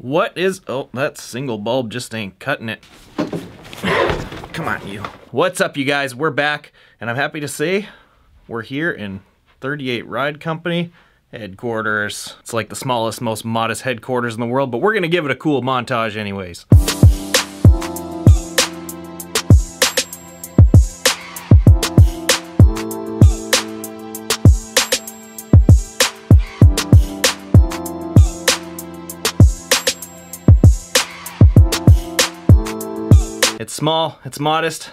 What is... Oh, that single bulb just ain't cutting it. Come on, you. What's up, you guys? We're back, and I'm happy to say we're here in 38 Ride Company headquarters. It's like the smallest, most modest headquarters in the world, but we're gonna give it a cool montage anyways. It's small, it's modest,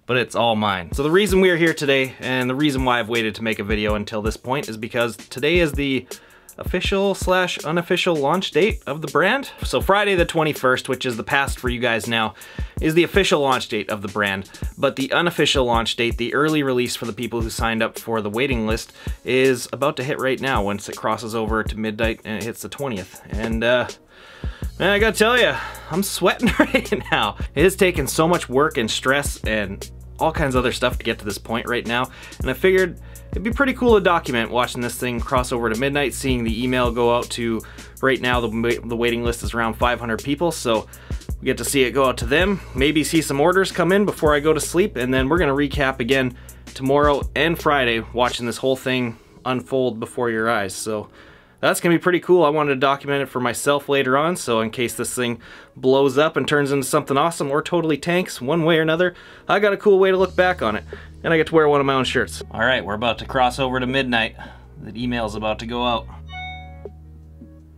but it's all mine. So the reason we are here today, and the reason why I've waited to make a video until this point, is because today is the official / unofficial launch date of the brand. So Friday the 21st, which is the past for you guys now, is the official launch date of the brand. But the unofficial launch date, the early release for the people who signed up for the waiting list, is about to hit right now once it crosses over to midnight and it hits the 20th. And man, I gotta tell you, I'm sweating right now. It has taken so much work and stress and all kinds of other stuff to get to this point right now, and I figured it'd be pretty cool to document watching this thing cross over to midnight, seeing the email go out to, right now the waiting list is around 500 people, so we get to see it go out to them, maybe see some orders come in before I go to sleep, and then we're gonna recap again tomorrow and Friday, watching this whole thing unfold before your eyes. So that's gonna be pretty cool. I wanted to document it for myself later on, so in case this thing blows up and turns into something awesome or totally tanks one way or another, I got a cool way to look back on it. And I get to wear one of my own shirts. All right, we're about to cross over to midnight. The email's about to go out.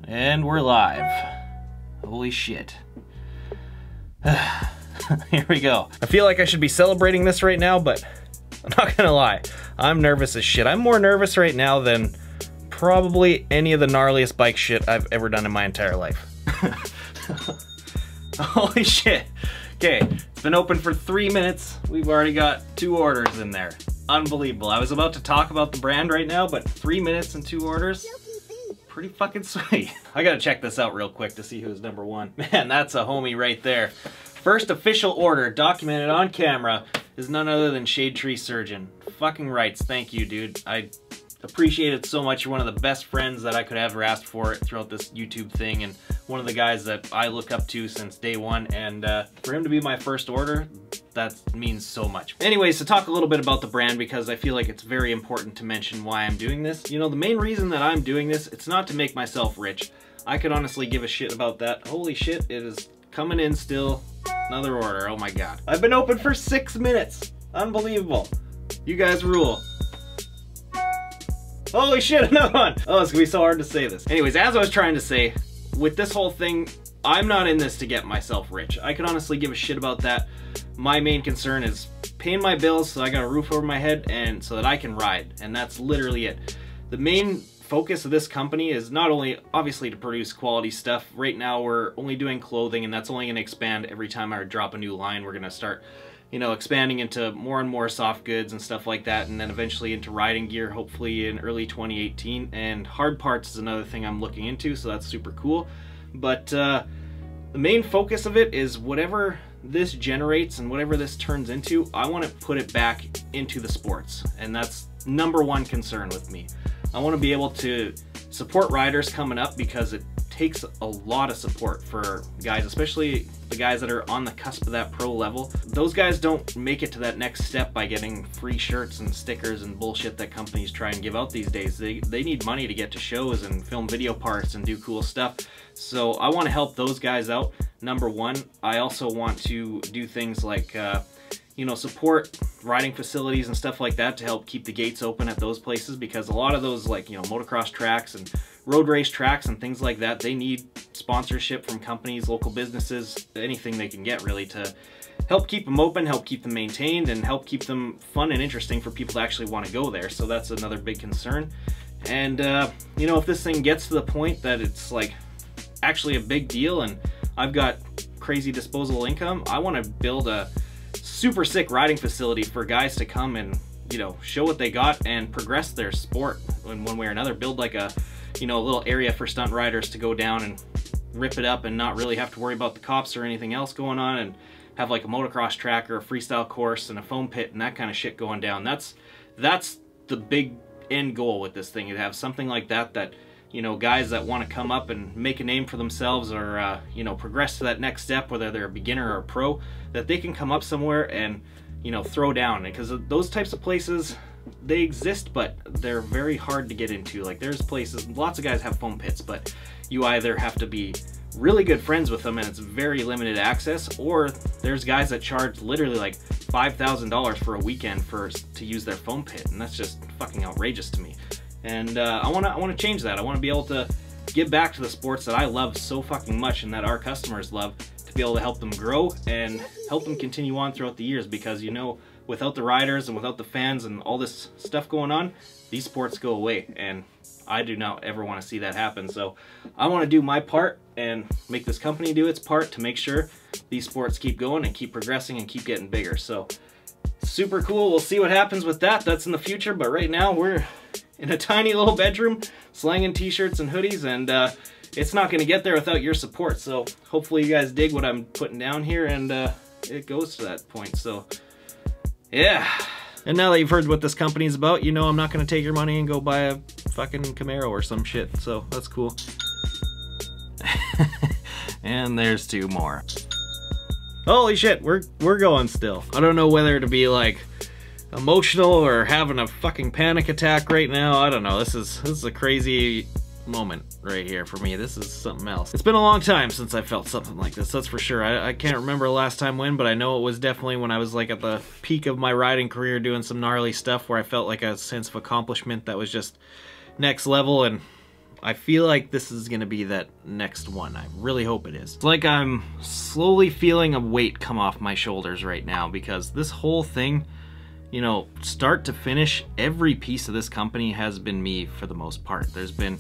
And we're live. Holy shit. Here we go. I feel like I should be celebrating this right now, but I'm not gonna lie. I'm nervous as shit. I'm more nervous right now than probably any of the gnarliest bike shit I've ever done in my entire life. Holy shit. Okay, it's been open for 3 minutes. We've already got 2 orders in there. Unbelievable. I was about to talk about the brand right now, but 3 minutes and 2 orders? Pretty fucking sweet. I gotta check this out real quick to see who's number 1. Man, that's a homie right there. First official order documented on camera is none other than Shade Tree Surgeon. Fucking rights. Thank you, dude. I appreciate it so much. You're one of the best friends that I could ever ask for throughout this YouTube thing, and one of the guys that I look up to since day one, and for him to be my first order, that means so much. Anyways, to talk a little bit about the brand, because I feel like it's very important to mention why I'm doing this. You know, the main reason that I'm doing this, it's not to make myself rich. I could honestly give a shit about that. Holy shit, it is coming in still. Another order, oh my god. I've been open for 6 minutes. Unbelievable. You guys rule. Holy shit, another one! Oh, it's gonna be so hard to say this. Anyways, as I was trying to say, with this whole thing, I'm not in this to get myself rich. I could honestly give a shit about that. My main concern is paying my bills so I got a roof over my head and so that I can ride, and that's literally it. The main focus of this company is not only obviously to produce quality stuff. Right now we're only doing clothing, and that's only gonna expand every time I drop a new line. We're gonna start, you know, expanding into more and more soft goods and stuff like that, and then eventually into riding gear, hopefully in early 2018. And hard parts is another thing I'm looking into, so that's super cool. But the main focus of it is whatever this generates and whatever this turns into, I want to put it back into the sports, and that's #1 concern with me. I want to be able to support riders coming up, because it takes a lot of support for guys, especially the guys that are on the cusp of that pro level. Those guys don't make it to that next step by getting free shirts and stickers and bullshit that companies try and give out these days. They need money to get to shows and film video parts and do cool stuff. So I want to help those guys out, #1. I also want to do things like you know, support riding facilities and stuff like that to help keep the gates open at those places, because a lot of those, like, you know, motocross tracks and road race tracks and things like that, they need sponsorship from companies, local businesses, anything they can get really to help keep them open, help keep them maintained, and help keep them fun and interesting for people to actually want to go there. So that's another big concern. And you know, if this thing gets to the point that it's like actually a big deal and I've got crazy disposable income, I want to build a super sick riding facility for guys to come and, you know, show what they got and progress their sport in one way or another. Build like a, you know, a little area for stunt riders to go down and rip it up and not really have to worry about the cops or anything else going on, and have like a motocross track or a freestyle course and a foam pit and that kind of shit going down. That's the big end goal with this thing, to have something like that that you know, guys that want to come up and make a name for themselves, or you know, progress to that next step, whether they're a beginner or a pro, that they can come up somewhere and, you know, throw down. Because those types of places, they exist, but they're very hard to get into. Like, there's places, lots of guys have foam pits, but you either have to be really good friends with them and it's very limited access, or there's guys that charge literally like $5,000 for a weekend to use their foam pit, and that's just fucking outrageous to me. And I want to change that. I want to be able to give back to the sports that I love so fucking much and that our customers love, to be able to help them grow and help them continue on throughout the years. Because, you know, without the riders and without the fans and all this stuff going on, these sports go away, and I do not ever want to see that happen. So I want to do my part and make this company do its part to make sure these sports keep going and keep progressing and keep getting bigger. So super cool. We'll see what happens with that. That's in the future, but right now we're in a tiny little bedroom slanging t-shirts and hoodies, and it's not going to get there without your support. So hopefully you guys dig what I'm putting down here, and it goes to that point. So yeah. And now that you've heard what this company is about, you know I'm not going to take your money and go buy a fucking Camaro or some shit. So that's cool. And there's two more. Holy shit, we're going still. I don't know whether to be like emotional or having a fucking panic attack right now. I don't know. This is a crazy moment right here for me. This is something else. It's been a long time since I felt something like this, that's for sure. I can't remember the last time when, but I know it was definitely when I was like at the peak of my riding career, doing some gnarly stuff where I felt like a sense of accomplishment that was just next level, and I feel like this is gonna be that next one. I really hope it is. It's like I'm slowly feeling a weight come off my shoulders right now, because this whole thing, you know, start to finish, every piece of this company has been me for the most part. There's been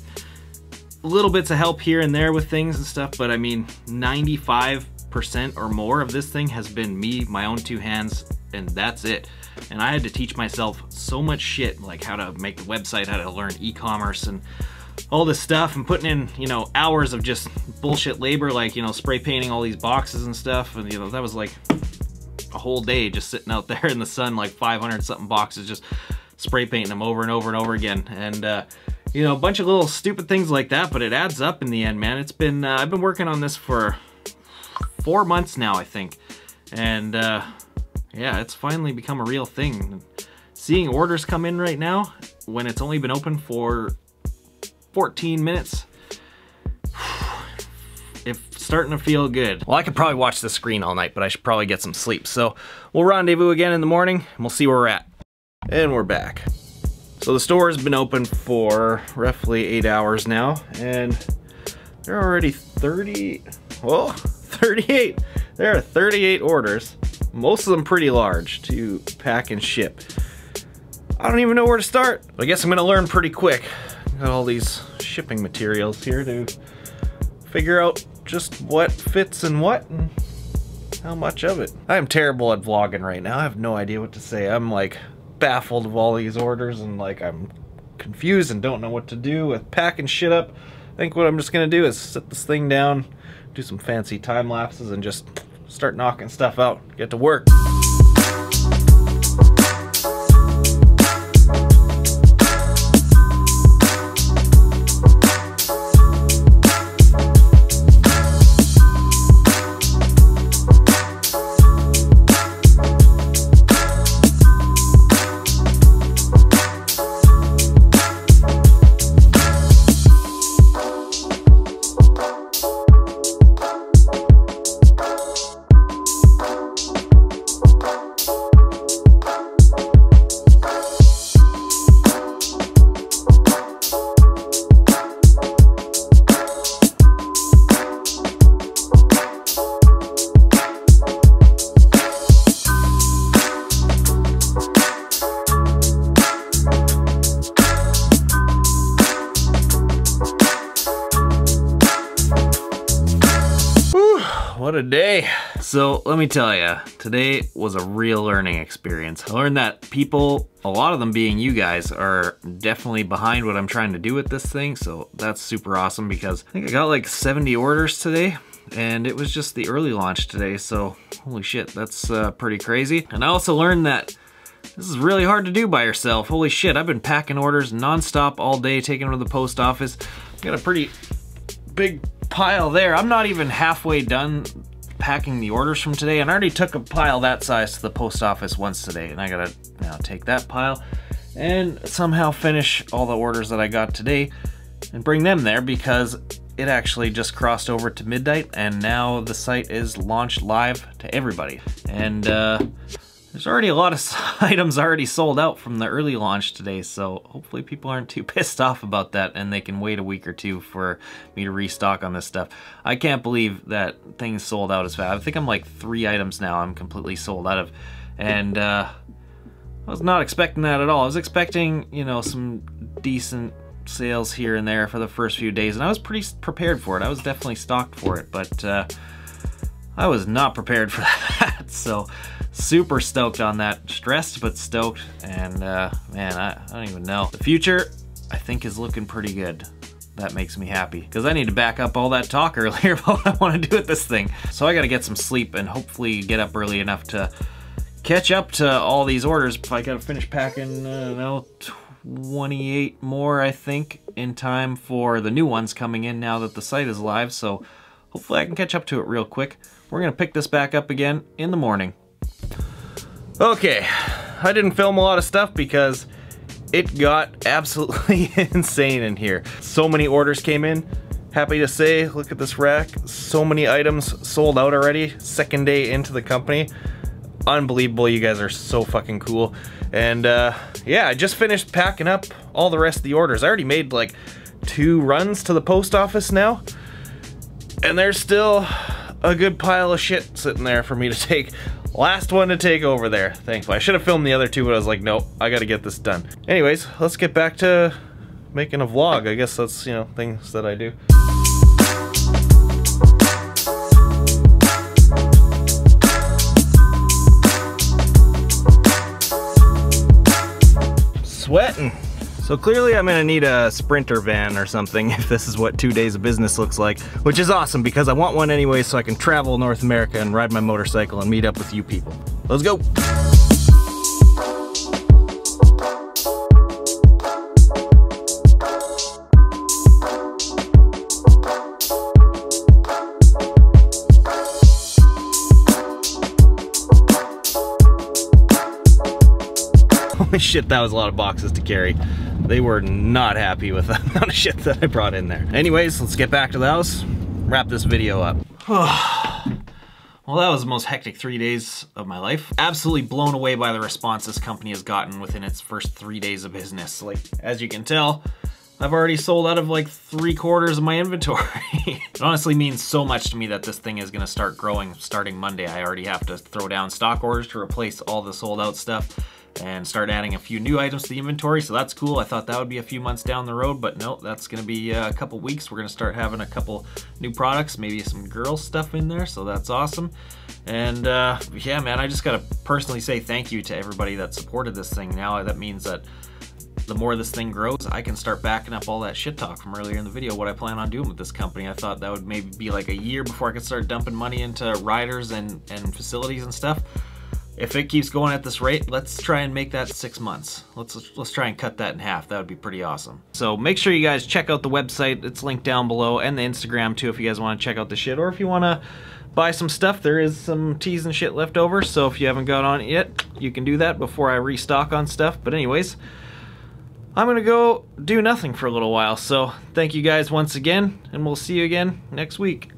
little bits of help here and there with things and stuff, but I mean 95% or more of this thing has been me, my own two hands, and that's it. And I had to teach myself so much shit, like how to make the website, how to learn e-commerce and all this stuff, and putting in, you know, hours of just bullshit labor, like, you know, spray painting all these boxes and stuff. And, you know, that was like a whole day just sitting out there in the sun, like 500 something boxes, just spray painting them over and over and over again. And you know, a bunch of little stupid things like that, but it adds up in the end, man. It's been I've been working on this for 4 months now, I think, and yeah, it's finally become a real thing. Seeing orders come in right now when it's only been open for 14 minutes, it's starting to feel good. Well, I could probably watch the screen all night, but I should probably get some sleep. So we'll rendezvous again in the morning, and we'll see where we're at. And we're back. So the store has been open for roughly 8 hours now, and there are already 38. There are 38 orders, most of them pretty large, to pack and ship. I don't even know where to start, but I guess I'm gonna learn pretty quick. Got all these shipping materials here to figure out just what fits and what, and how much of it. I am terrible at vlogging right now. I have no idea what to say. I'm like baffled of all these orders, and like I'm confused and don't know what to do with packing shit up. I think what I'm just gonna do is set this thing down, do some fancy time lapses, and just start knocking stuff out, get to work. What a day. So let me tell you, today was a real learning experience. I learned that people, a lot of them being you guys, are definitely behind what I'm trying to do with this thing. So that's super awesome, because I think I got like 70 orders today, and it was just the early launch today. So holy shit, that's pretty crazy. And I also learned that this is really hard to do by yourself. Holy shit, I've been packing orders nonstop all day, taking them to the post office, Got a pretty big pile there. I'm not even halfway done packing the orders from today, and I already took a pile that size to the post office once today, and I gotta now take that pile and somehow finish all the orders that I got today and bring them there, because it actually just crossed over to midnight and now the site is launched live to everybody. And there's already a lot of items already sold out from the early launch today, so hopefully people aren't too pissed off about that and they can wait a week or two for me to restock on this stuff. I can't believe that things sold out as fast. I think I'm like 3 items now I'm completely sold out of, and I was not expecting that at all. I was expecting, you know, some decent sales here and there for the first few days, and I was pretty prepared for it. I was definitely stocked for it, but I was not prepared for that. So super stoked on that. Stressed but stoked, and man, I don't even know. The future, I think, is looking pretty good. That makes me happy, because I need to back up all that talk earlier about what I want to do with this thing. So I gotta get some sleep and hopefully get up early enough to catch up to all these orders. I gotta finish packing, I don't know, 28 more, I think, in time for the new ones coming in now that the site is live, so hopefully I can catch up to it real quick. We're gonna pick this back up again in the morning. Okay, I didn't film a lot of stuff because it got absolutely insane in here. So many orders came in. Happy to say, look at this rack. So many items sold out already. Second day into the company. Unbelievable, you guys are so fucking cool. And yeah, I just finished packing up all the rest of the orders. I already made like 2 runs to the post office now, and there's still a good pile of shit sitting there for me to take. Last one to take over there, thankfully. I should have filmed the other 2, but I was like, nope, I gotta get this done. Anyways, let's get back to making a vlog. I guess that's, you know, things that I do. Sweating. So clearly I'm gonna need a Sprinter van or something if this is what 2 days of business looks like, which is awesome because I want one anyway so I can travel North America and ride my motorcycle and meet up with you people. Let's go. Holy shit, that was a lot of boxes to carry. They were not happy with the amount of shit that I brought in there. Anyways, let's get back to the house, wrap this video up. Well, that was the most hectic 3 days of my life. Absolutely blown away by the response this company has gotten within its first 3 days of business. Like, as you can tell, I've already sold out of like 3/4 of my inventory. It honestly means so much to me that this thing is gonna start growing starting Monday. I already have to throw down stock orders to replace all the sold out stuff and start adding a few new items to the inventory, so that's cool. I thought that would be a few months down the road, but no, that's gonna be a couple weeks. We're gonna start having a couple new products, maybe some girl stuff in there, so that's awesome. And yeah, man, I just gotta personally say thank you to everybody that supported this thing. Now that means that the more this thing grows, I can start backing up all that shit talk from earlier in the video, what I plan on doing with this company. I thought that would maybe be like a year before I could start dumping money into riders and facilities and stuff. If it keeps going at this rate, let's try and make that 6 months. Let's try and cut that in half. That would be pretty awesome. So make sure you guys check out the website. It's linked down below, and the Instagram too if you guys want to check out the shit, or if you want to buy some stuff. There is some teas and shit left over, so if you haven't got on it yet, you can do that before I restock on stuff. But anyways, I'm gonna go do nothing for a little while. So thank you guys once again, and we'll see you again next week.